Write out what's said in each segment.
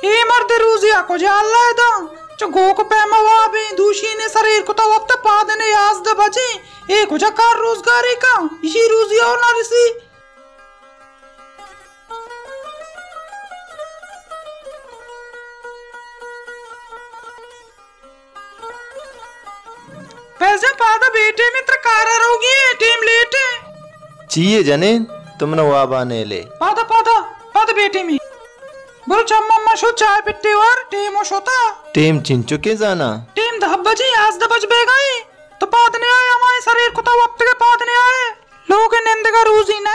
ए मर्द रूजिया को जाला दा जो गोक पैमा वाबे दूशी ने शरीर को तो वक्त पादने याज द बचे ए को जकार रोजगारी का इसी रूजिया और नारिसी पैसे पादा बेटे मित्र कारा रोगी टीम लेटे चाहिए जने तुमने वाबाने ले पादा पादा पादा बेटे में बोलो चम्मा शो चाय पिट्टे और टीम शोता टीम चिंचो के जाना टीम 10 बजे आज 10 बजे गई तो पादने आए हमारे शरीर को तो वक्त के पादने आए लोग निंद का रोजी न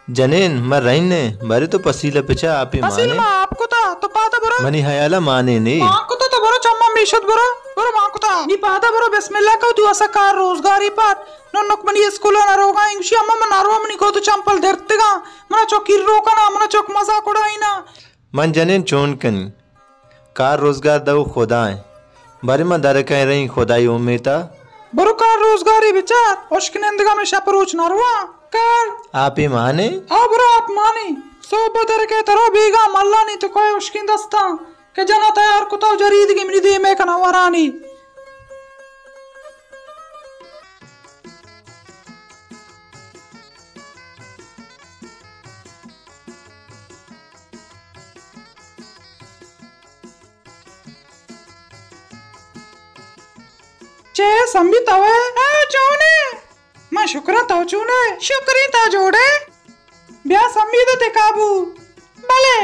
जनेन मर रही ने मारे तो पसीला पिछा आप ही माने आपको तो पादा बरो मनी हयाला माने नहीं मां को तो बरो चम्मा मिशत बरो मां को तो नी पादा बरो बिस्मिल्लाह का तू ऐसा कार रोजगारी पात नोक मनी स्कूल ना रोगा इंग्लिश अम्मा मनारो मनी को तो चंपल धरतेगा मना चौकी रोका ना मना चौक मजा कोड़ाई ना मन जनेन चोन कनी कार रोजगार दो खुदाएं बारे में दर कह रही खुदाई उम्मीता बरो कार रोजगारी विचार उश्किनंदगा में शपरोच ना रुआ कार आप ही माने हाँ बरो आप माने सो बदर के तरो बीगा मल्ला नहीं तो कोई उश्किन दस्ता के जना तैयार को तो जरीद की मृदी में कना वरानी चे संबी तवे चौने मैं शुक्र तो चूने शुक्री तो जोड़े ब्याह संबी तो ते काबू भले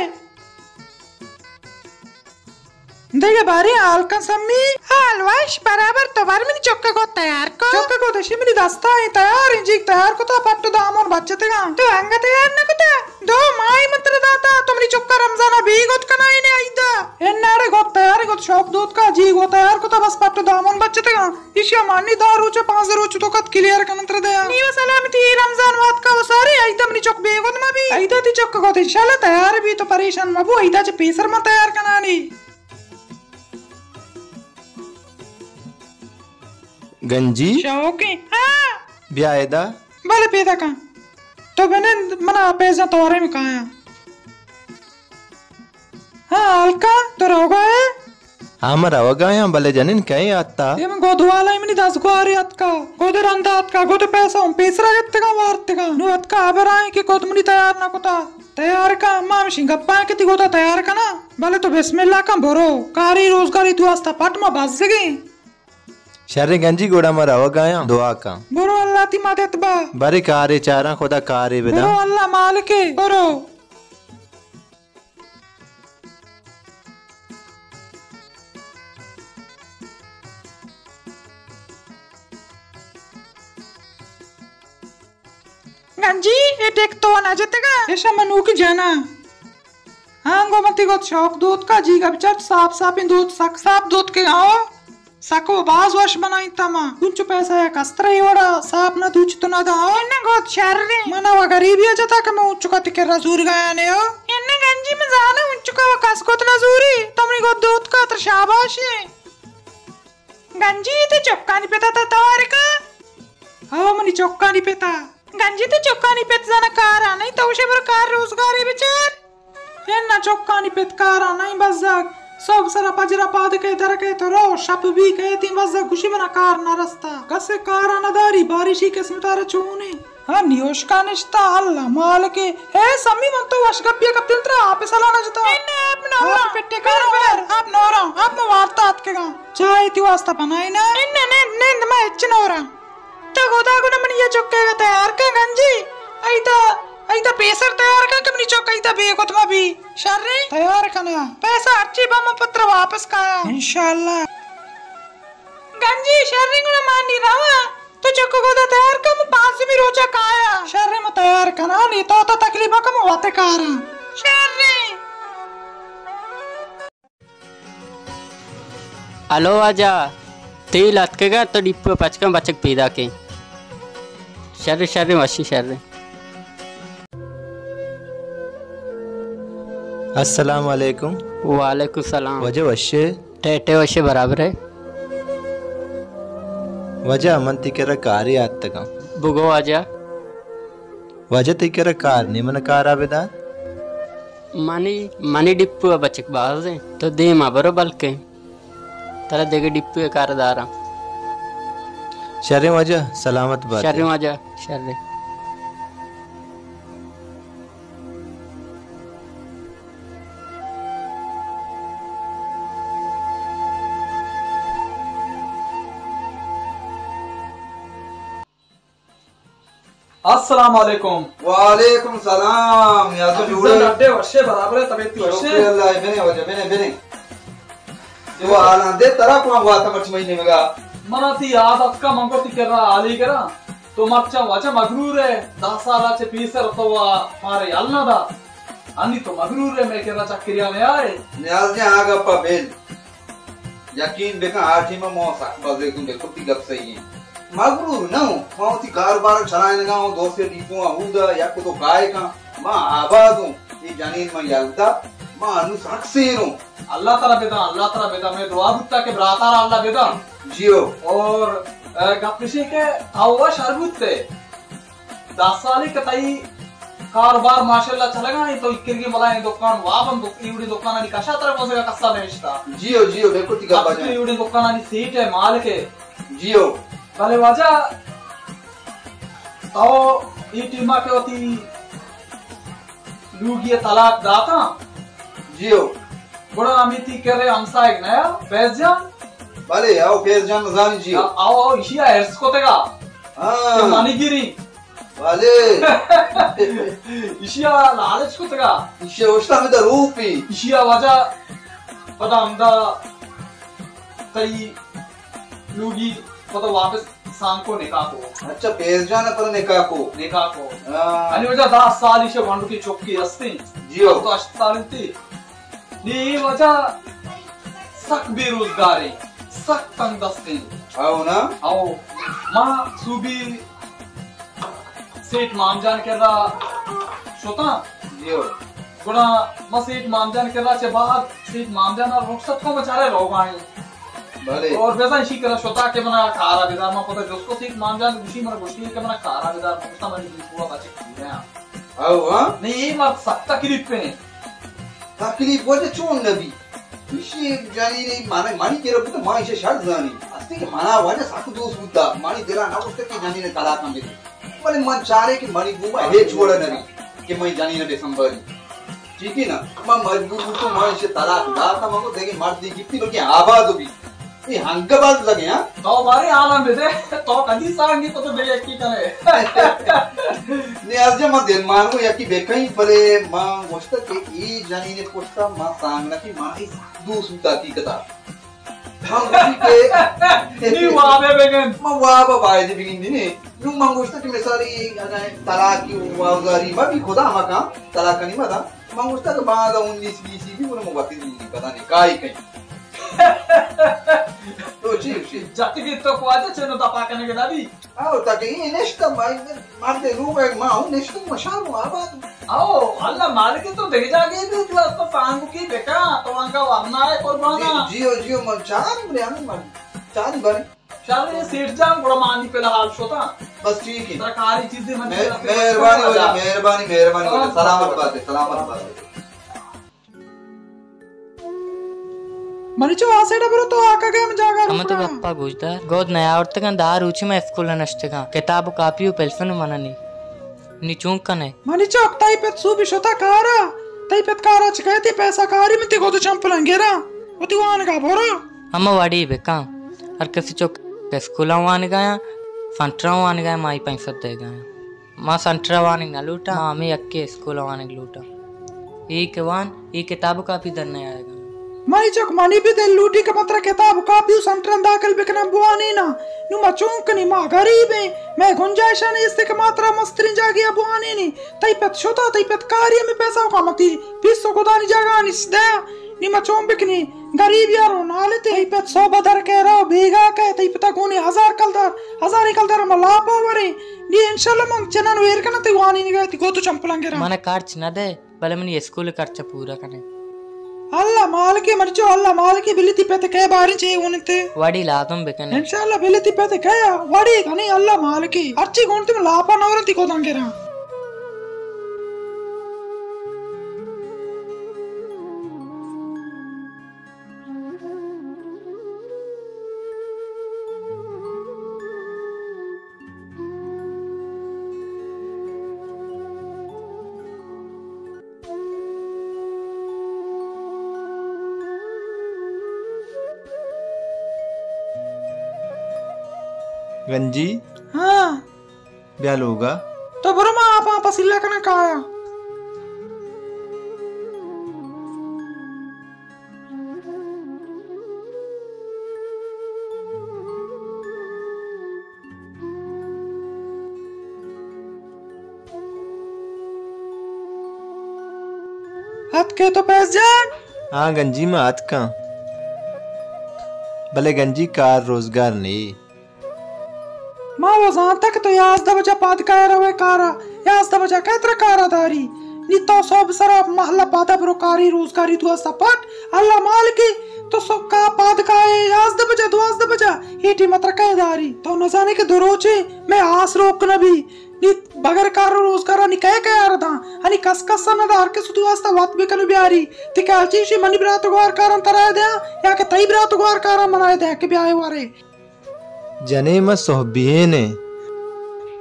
देखे बारी आलका सम्मी आलवाश बराबर तो बार मिनी चक्का को तैयार को चक्का को दशी मिनी दस्ता है तैयार इंजी तैयार को तो पट्टू दामों बच्चे तेगा तो अंगा तैयार न कुता दो माई मंत्र दाता तुमरी चक्का रमजाना भी गोत कनाई ने आईदा एन्नारे गोत तैयार गोत शौक दूध का जी गोत तैयार को तो बस पट्टू दामों बच्चे तेगा इशिया मानी दारू चे 5 रोच तो कत क्लियर करनत्र दे नीवा सलामती रमजान वात का सारे आईदा मिनी चक बेगोत मा भी आईदा ती चक्का को इंशाल्लाह तैयार भी तो परेशान मबू आईदा चे पेसर में तैयार कनानी गंजी शौकी हाँ ब्यायदा भले पैदा का तो मैंने मना पैसा तोरे में कहा हाँ हल्का तो रोगा है हमारा वगाया भले जनिन कहीं आता ये मैं गोदवाला ही मनी 10 को आ रही अत का गोदे रंदा अत का गोदे पैसा हम पैसरा गत्ते का वारते का नु अत का आबर आए कि गोद मनी तैयार ना कोता तैयार का माम सिंगप्पा के ती गोता तैयार का ना भले तो बिस्मिल्लाह का भरो कारी रोजगारी तू आस्ता पट में बस गई शर्रे गंजी गोड़ा मरा वगाया दुआ का बोरो अल्लाह ती मदद बा बारे कारे चारा खुदा कारे बिदा बोरो अल्लाह मालिक है बोरो गंजी ये देख तो ना जतेगा ऐसा मनु की जाना हाँ गोमती को शौक दूध का जी का बिचार साफ साफ इन दूध सक साफ दूध के आओ सको बाज वर्ष बनाई तमा कुछ पैसा है कस्त्रा ही वड़ा साफ ना दूच तो ना दा इन्ने गोत शहर रे मना वा गरीबी जता के मैं उच्च का तिके रजूर गया ने हो इन्ने गंजी में जाने उच्च का कस को तना जूरी तुमनी को दूध का तर शाबाश है गंजी ते चक्का नहीं पेता ता तवार का हाँ मनी चक्का नहीं पेता गंजी ते चक्का नहीं पेता जाना कार नहीं तो उसे पर कार रोजगार है बेचार ये ना चक्का नहीं पेत कार नहीं बस जाग सब सरा पजरा पाद के दर के तो रो शप भी के ती मजा खुशी बना कार ना रस्ता कसे कार ना दारी बारिशी के स्मितार चूने हाँ नियोश का निश्ता अल्लाह माल के ए समी मन तो वश गप्पिया कप्तिंत्रा आप सलाना जता इन्ने आप नोरा पिट्टे कार पर आप नोरा आप वार्ता आत के गा चाय ती वास्ता बनाई ना इन्ने नींद में इच नोरा तो गोदा गुना मन ये चुक्के का तैयार के गंजी ऐदा पेसर तैयार का कब नीचो कैदा बेगोत में भी शर्रे तैयार करना पैसा अच्छी बम पत्र वापस काया इंशाल्लाह गंजी शर्रे गुना मानी रहा तो चक्को गोदा तैयार का मैं 5 भी रोचा काया शर्रे में तैयार करना नहीं तो तकलीफ कम होते कारा शर्रे हेलो आजा तेल अटकेगा तो डिप्पो पचकम बचक पीदा के शर्रे शर्रे वशी शर्रे अस्सलाम वालेकुम वालेकुम सलाम वजह वशे टेटे वशे बराबर है वजह मन तिकेरा कारी आत्तगा बुगो आजा वजह तिकेरा कार नहीं मन कार आवेदा मनी डिप्पू बचक बाज है तो दे मा बरो बल्के तला देगे डिप्पू कारदारा शर्रे वजह सलामत बात शर्रे वजह शर्रे अस्सलाम वालेकुम। वालेकुम सलाम या तो जुड़े अड्डे वर्षे बराबर है तबीयत वर्षे अल्लाह बने वजह बने जो आला दे तरह को हुआ था मच महीने मेगा मना ती आदत का मंगो ती कर रहा आली करा तो मच्चा वचा मगरूर है 10 साल से पीसर तो मारे अलना दा अन्नी तो मगरूर है मैं कह रहा चक्रिया में आए न्याज ने आगा पा बेल यकीन बेका आठी में मो सक बजे तुम देखो ती गप सही है मगरूर ना हो ती कारोबार चलाने लगा हूं दोस्त से दीपो हुदा या को तो काय का मां आबाद हूं ये जानीन में यालता मां अनु सक्सेर हूं अल्लाह ताला बेदा मैं दुआ बुत्ता के बरातार अल्लाह बेदा जियो और गपशी के आवा शरबुत्ते 10 साल के तई कारोबार माशाल्लाह चलेगा नहीं तो इक्किरगी मलाई दुकान वाबन इवडी दुकानानी कशा तरह पोसेगा कस्सा नेष्टा जियो देखो ती गप बाजा इवडी दुकानानी सीट है माल के जियो भले वाजा तो ये टीमा के होती लूगिए तलाक दाता जियो बड़ा अमिती करे हमसा एक नया फैज़जान भले आओ फैज़जान जानी जियो आओ इशिया हेर्स कोतेगा हां मानीगिरी भले इशिया लालच कोतेगा इशिया उस्ता में द रूपी इशिया वाजा पता हमदा तई लूगी पता वापस सांको निकाह को अच्छा फैज़जान पर निकाह को आणि वजा 10 साल इशे वांडू की चौकी असती जियो तो 8 साल थी नी वजा सक बेरोजगारी सक तंग दस्ते आओ ना आओ मां सूबी सेठ मामजान कर रहा शोता जियो गुना मां सेठ मामजान कर रहा से बाद सेठ मामजान और रुखसत को बेचारे लोग आए भले और वैसा इसी करा शोता के बना खारा बेदार में पता जिसको सेठ मामजान खुशी मन गुस्ती के बना खारा बेदार मुस्ता मरी पूरा बचे खिया आओ हां नहीं ये मत सकता क्लिप पे तकलीफ वजह चोन नबी इशी जानी नहीं माने मानी केरो तो मां इसे शर्त जानी अस्ति के माना वजह साकु दोस्त बुद्धा मानी तेरा ना उसके की जानी ने कला काम दे बोले मन चारे की मनी गुमा हे छोड़ नबी कि मैं जानी ने दिसंबर ठीक है ना मां मजबूर तो मां इसे तलाक दाता मको देगी मर्द दी गिफ्टी बल्कि आबाद भी ये हंगबाज लगे हां तो हमारे आलम में दे तो कदी सांगी तो दे एक की करे ने आज जे मत मान को यकी बेकई भले मां वस्त के ई जानी ने पोस्ता मां सांग ना की मां इस दूसुता की कथा हम के नी वाबे बेगन मां वाबा बाय दे बिगिन दी ने नु मां वस्त के मिसारी तलाक की वाजारी मा भी खुदा मका तलाक नहीं मदा मां वस्त के बाद 19 20 भी वो मगती नहीं पता नहीं काई कहीं तो जी जाति की तो क्वाजा चनो तपा करने के दादी आओ ताकि ये नेश्ता मार दे रूप एक मां हूं नेश्ता मशारू आबाद आओ अल्लाह मार के तो देख जागे भी तू तो सांग की बेटा तो वंगा वरना है कुर्बाना जियो मन चार रे हम मन चार बार चल ये सेठ जान बड़ा मानी पे हाल छोटा बस ठीक है सरकारी चीजें मन मेहरबानी सलामत बात है मरीचो आसेडा बरो तो आका गए हम जागा हम तो गप्पा गुजदा गोद नया और तक दार ऊंची में स्कूल नष्ट का किताब कापी पेल्फन मननी निचूक कने मरीचो ताई पे सूबी शोता कारा ताई पे कारा चकैती पैसा कारी में तिगो तो चंपलंगेरा ओती वान का बोरो हम वाड़ी बेका और किसी चौक स्कूल वान गया फंटरा वान गया माई पैसा दे गया मां संटरा वान न लूटा हमें अक्के स्कूल वान लूटा ई के वान ई किताब कापी दरने आएगा मरी चक मनी भी दे लूटी का पत्र किताब कापी संटरन दाखल बिकना बुआनी ना नु मचूक नी मा गरीब है मैं गुंजाइश नहीं इससे के मात्रा मस्त्री जागी बुआनी नी तई पे छोटा तई पे कार्य में पैसा कमाती पिसो को दानी जगह नि दे नी मचूम बिकनी गरीब यारो नाले ते पे 100 बदर के रो बेगा के तई पता कोनी 1000 कलदर मला पावरे नी इंशाल्लाह मन चनन वेर कना ते वानी नी गती गो तो चंपलंगे रा माने खर्च न दे भले मनी स्कूल खर्च पूरा कने अल्लाह माल के मरजो अल्लाह माल के बिलिती पे ते कह बारी चाहिए उनते वाड़ी लादम बेकने इंशाल्लाह बिलिती पे ते कह वाड़ी कनी अल्लाह माल की अच्छी गुण तुम लापा नवरती को दंगेरा गंजी हाँ ब्याल होगा तो बरो माँ आप पसीला कना काया हाथ के तो पैस जान हाँ गंजी में हाथ का भले गंजी कार रोजगार नहीं माँ वो जान तक तो यास दा बजा पाद का रवे कारा यास दा बजा कैत्र कारा दारी नितो सब सरा महला पादा ब्रोकारी रोजगारी दुआ सपट अल्लाह माल की तो सब का पाद का यास दा बजा दुआस दा बजा हेटी मत रखे दारी तो न जाने के दरोचे मैं आस रोक नबी नी बगर कारो रोजगारा नि कह के यार दा अनि कस कस न दार के सुदु वास्ता वात बे कनु बियारी ते कालची शी मनी ब्रात गोर कारन तराय दे या के तई ब्रात गोर कारन मनाय दे के ब्याह वारे जने म सोहबिये ने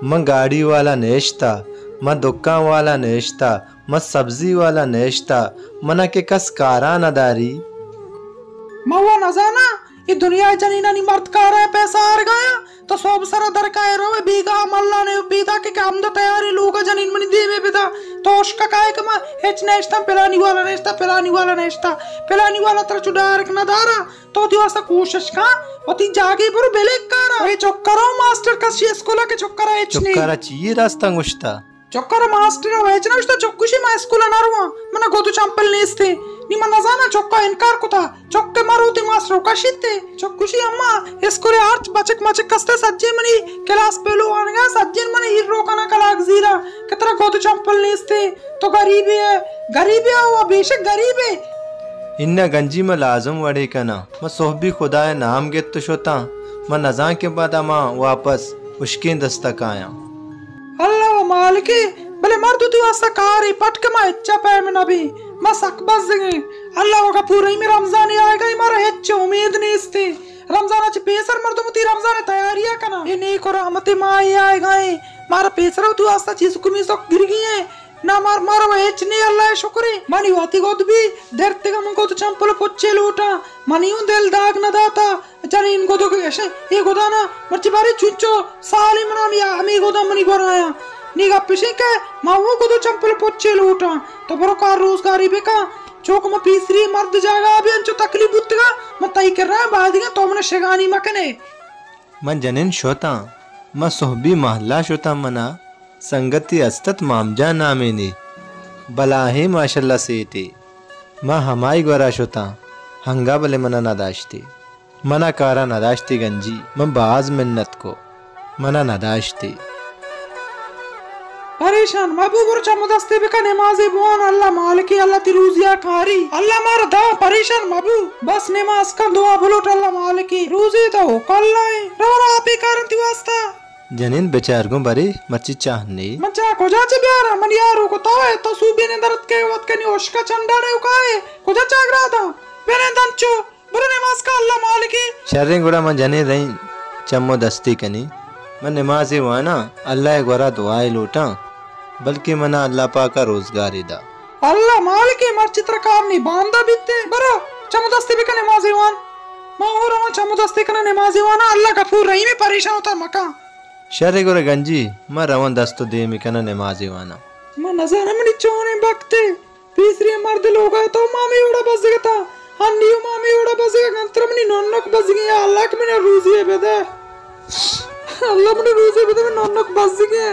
म गाड़ी वाला नेश्ता म दुकान वाला नेश्ता म सब्जी वाला नेश्ता मना के कस कारा नदारी मवा न जाना ये दुनिया जनीना नि मर्द कार है पैसा आर गया तो सब सरा दर का रोवे बीगा मल्ला ने बीदा के काम द तैयारी लोग जनीन मनी दे में बिदा तो उसका काय कमा एच नेश्ता पिलानी वाला तर चुडार न दारा तो दिवस कोशिश का ओती जागे पर बेले कारा ए चक्करो मास्टर का स्कूल के चक्करा एच ने चक्करा ची रास्ता गुश्ता चक्कर मास्टर वेच ना चक्कुशी मा स्कूल नरवा मना गोदु चंपल नेस्ते निम नजाना चक्का इनकार कुता चक्के मारुती मास्टर कशिते चक्कुशी अम्मा स्कूल आर्च बचक मचक कस्ते सज्जे मनी क्लास पेलो आनगा सज्जन मनी हीरो कना कलाक जीरा कितना गोदु चंपल नेस्ते तो गरीबी है वो बेशक गरीब है इन्ना गंजी में लाजम वड़े कना म सोहबी खुदा नाम गेत तो शोता म नजा के बाद अमा वापस उसके दस्तक आया अल्लाह मालिकी भले मर्द तू वास्ता कारी पटके मा इच्छा पे में नबी मा सकबस देंगे अल्लाह का पूरा ही में रमजान आएगा हमारा हिच उम्मीद नहीं इसते रमजान च पेसर मर्द मुती रमजान तैयारियां कना ये नहीं को रहमत माई आएगा मारा पेसर तू वास्ता चीज कुमी सो गिर गई है ना मार मारो हिच नहीं अल्लाह शुक्र मानी वाती गोद भी धरती का मुंको तो चंपल पुच्चे लूटा मानी उन दिल दाग न दाता जाने इन गोदो के ऐसे ये गोदा ना मर्ची बारी चुंचो साली मना मिया हमें गोदा मनी गोराया निगा पिछे के मावो गोदो चंपल पुच्चे लूटा तो बरो कार रोजगारी बेका चौक में पीसरी मर्द जागा अभी अंचो तकलीफ बुतगा मैं तय कर रहा है बादिया तो हमने शेगानी मकने मन जनिन शोता म सोहबी महल्ला शोता मना संगति अस्तत मामजा नामे ने बलाहे माशाल्लाह से थे माँ हमाई गोरा शोता हंगा बले मना नादाश्ती मना कारा नादाश्ती गंजी मैं बाज मिन्नत को मना नादाश्ती परेशान महबूब चमदस्ते बिका नमाज़े बुआन अल्लाह मालिकी अल्लाह तिरूजिया कारी अल्लाह मार दा परेशान महबूब बस नमाज का दुआ बुलोट अल्लाह मालिकी रोजे तो कल्लाए रोरा आपे कारण तिवास्ता जनिन बेचार को बरे मच्ची चाहने मच्चा को जाचे प्यारा मन यारो को तो है तो सूबे ने दर्द के वक्त के नियोश का चंडा ने उकाए को जाचा रहा था मेरे दंचो बुरे नमाज का अल्लाह मालिकी शर्रिंग गुड़ा मन जने रही चम्मो दस्ती कनी मन नमाज़े वाना अल्लाह गोरा दुआए लूटा बल्कि मना अल्लाह पाक का रोजगार दा अल्लाह मालिकी मर चित्रकार ने बांधा बिते बरो चमदस्ती बिका नमाज़े वान माहौर में चमदस्ती का नमाज़े वाना अल्लाह गफूर रहीम में परेशान होता मका शर्रे गोरे गंजी मैं रवन दस्तो दे मिकना नमाज़े वाना मैं नजर में चोने बकते तीसरी मर्द लोग है तो मामी उड़ा बस गया अन्नियो मामी उड़ा बस गया गंतर में नन्नक बस गया अल्लाह के मैंने रूज़ी है बेदा अल्लाह मैंने रूज़ी है बेदा में नन्नक बस गया